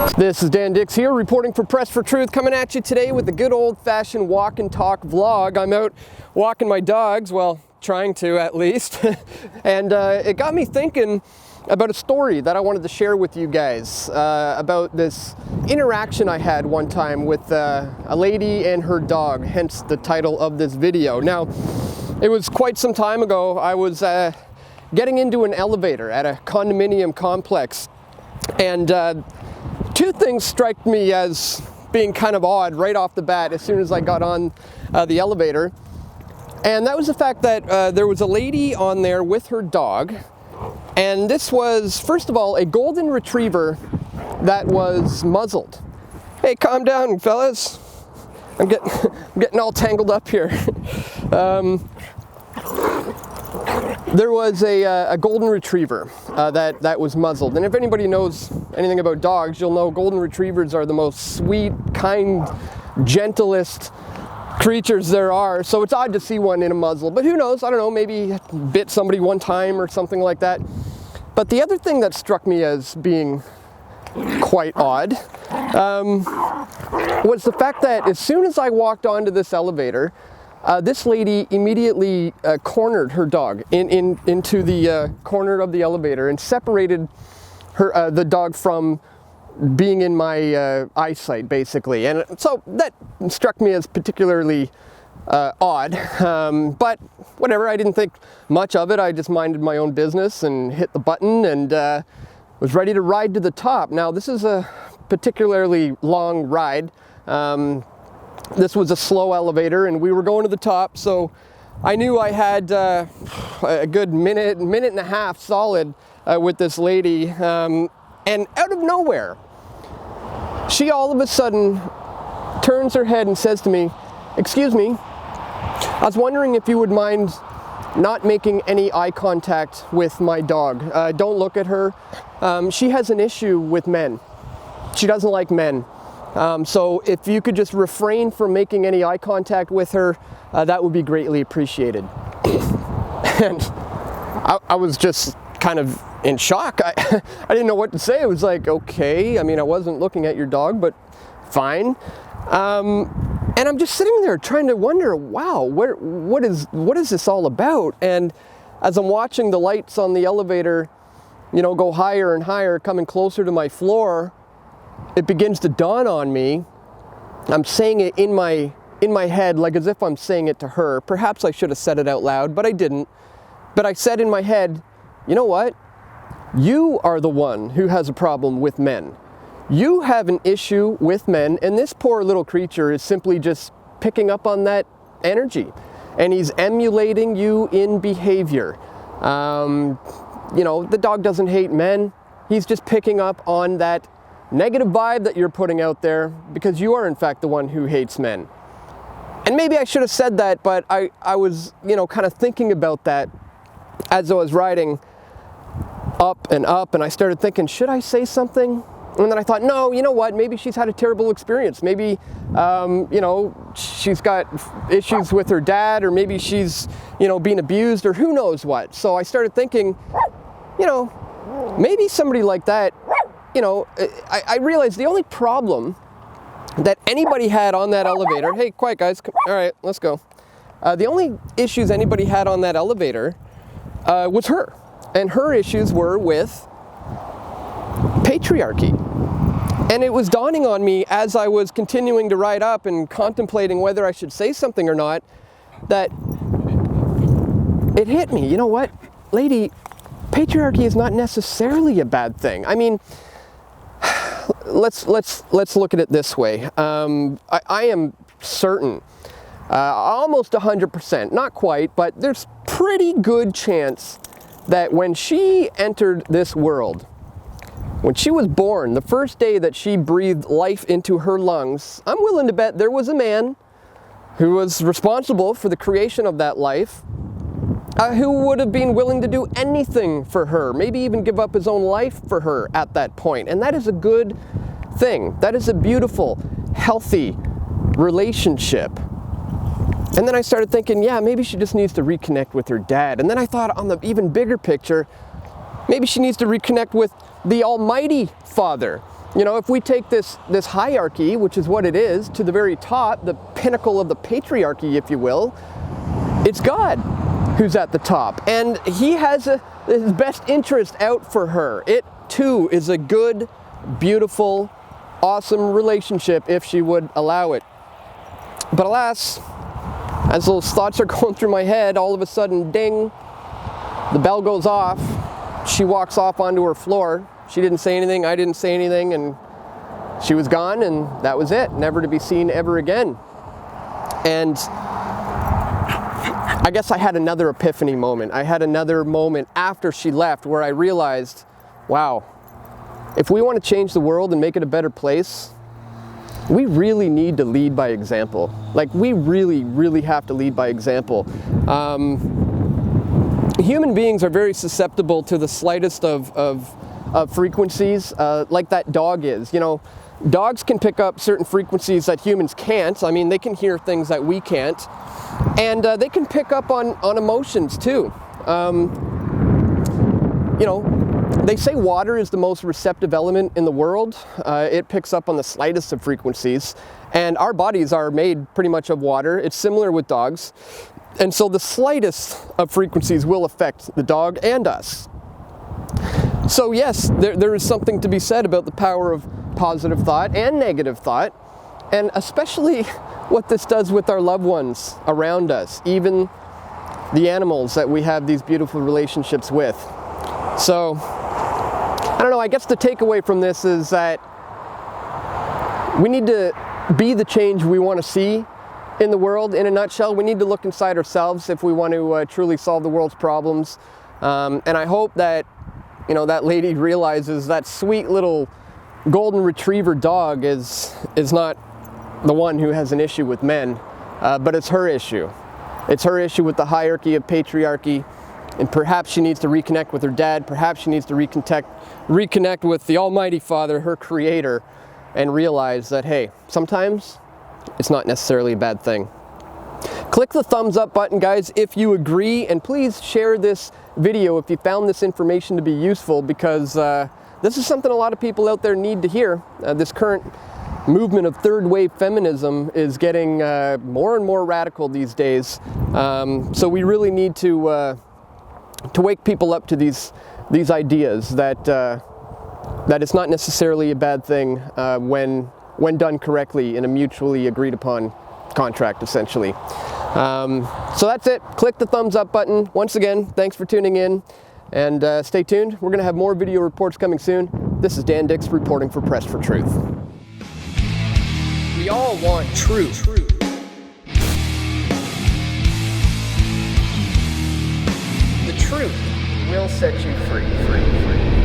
This is Dan Dix here, reporting for Press for Truth, coming at you today with a good old-fashioned walk and talk vlog. I'm out walking my dogs, well, trying to at least, and it got me thinking about a story that I wanted to share with you guys about this interaction I had one time with a lady and her dog, hence the title of this video. Now, it was quite some time ago. I was getting into an elevator at a condominium complex, and two things strike me as being kind of odd right off the bat as soon as I got on the elevator. And that was the fact that there was a lady on there with her dog, and this was, first of all, a golden retriever that was muzzled. Hey, calm down, fellas. I'm getting all tangled up here. There was a golden retriever that was muzzled, and if anybody knows anything about dogs, you'll know golden retrievers are the most sweet, kind, gentlest creatures there are, so it's odd to see one in a muzzle, but who knows, I don't know, maybe it bit somebody one time or something like that. But the other thing that struck me as being quite odd was the fact that as soon as I walked onto this elevator, this lady immediately cornered her dog into the corner of the elevator and separated her the dog from being in my eyesight, basically. And so that struck me as particularly odd, but whatever, I didn't think much of it. I just minded my own business and hit the button and was ready to ride to the top. Now, this is a particularly long ride. This was a slow elevator and we were going to the top, so I knew I had a good minute and a half solid with this lady, and out of nowhere, she all of a sudden turns her head and says to me, "Excuse me, I was wondering if you would mind not making any eye contact with my dog. Don't look at her. She has an issue with men. She doesn't like men. So if you could just refrain from making any eye contact with her, that would be greatly appreciated." And I was just kind of in shock. I didn't know what to say. It was like, okay, I mean, I wasn't looking at your dog, but fine. And I'm just sitting there trying to wonder, wow, what is this all about? And as I'm watching the lights on the elevator, you know, go higher and higher, coming closer to my floor, it begins to dawn on me. I'm saying it in my head, like as if I'm saying it to her. Perhaps I should have said it out loud, but I didn't. But I said in my head, you know what? You are the one who has a problem with men. You have an issue with men, and this poor little creature is simply just picking up on that energy, and he's emulating you in behavior. You know, the dog doesn't hate men. He's just picking up on that negative vibe that you're putting out there because you are in fact the one who hates men. And maybe I should have said that, but I was, you know, kind of thinking about that as I was riding up, and I started thinking, should I say something? And then I thought, no, you know what, maybe she's had a terrible experience. Maybe, you know, she's got issues with her dad, or maybe she's, you know, being abused, or who knows what. So I started thinking, you know, maybe somebody like that, you know, I realized the only problem that anybody had on that elevator, hey, quiet guys, all right, let's go. The only issues anybody had on that elevator was her. And her issues were with patriarchy. And it was dawning on me as I was continuing to ride up and contemplating whether I should say something or not, that it hit me. You know what, lady, patriarchy is not necessarily a bad thing. I mean, let's look at it this way. I am certain, almost 100%, not quite, but there's pretty good chance that when she entered this world, when she was born, the first day that she breathed life into her lungs, I'm willing to bet there was a man who was responsible for the creation of that life, who would have been willing to do anything for her, maybe even give up his own life for her at that point. And that is a good thing. That is a beautiful, healthy relationship. And then I started thinking, yeah, maybe she just needs to reconnect with her dad. And then I thought, on the even bigger picture, maybe she needs to reconnect with the Almighty Father. you know, if we take this hierarchy, which is what it is, to the very top, the pinnacle of the patriarchy, if you will, it's God who's at the top. And he has his best interest out for her. It, too, is a good, beautiful, awesome relationship if she would allow it. But alas, as those thoughts are going through my head, all of a sudden, ding, the bell goes off. She walks off onto her floor. She didn't say anything, I didn't say anything, and she was gone, and that was it. Never to be seen ever again. And I guess I had another epiphany moment. I had another moment after she left where I realized, wow, if we want to change the world and make it a better place, we really need to lead by example. Like, we really, really have to lead by example. Human beings are very susceptible to the slightest of frequencies, like that dog is. You know, dogs can pick up certain frequencies that humans can't. I mean, they can hear things that we can't. And they can pick up on emotions too. You know, they say water is the most receptive element in the world. It picks up on the slightest of frequencies. And our bodies are made pretty much of water. It's similar with dogs. And so the slightest of frequencies will affect the dog and us. So yes, there is something to be said about the power of positive thought and negative thought, and especially what this does with our loved ones around us, even the animals that we have these beautiful relationships with. So, I don't know, I guess the takeaway from this is that we need to be the change we want to see in the world. In a nutshell, we need to look inside ourselves if we want to truly solve the world's problems. And I hope that, you know, that lady realizes that sweet little golden retriever dog is not the one who has an issue with men, but it's her issue. It's her issue with the hierarchy of patriarchy, and perhaps she needs to reconnect with her dad, perhaps she needs to reconnect with the Almighty Father, her creator, and realize that, hey, sometimes it's not necessarily a bad thing. Click the thumbs up button, guys, if you agree, and please share this video if you found this information to be useful, because this is something a lot of people out there need to hear. This current movement of third wave feminism is getting more and more radical these days. So we really need to wake people up to these ideas that it's not necessarily a bad thing when done correctly in a mutually agreed upon contract, essentially. So that's it. Click the thumbs up button. Once again, thanks for tuning in, and stay tuned. We're going to have more video reports coming soon. This is Dan Dix reporting for Press for Truth. We all want truth. The truth will set you free.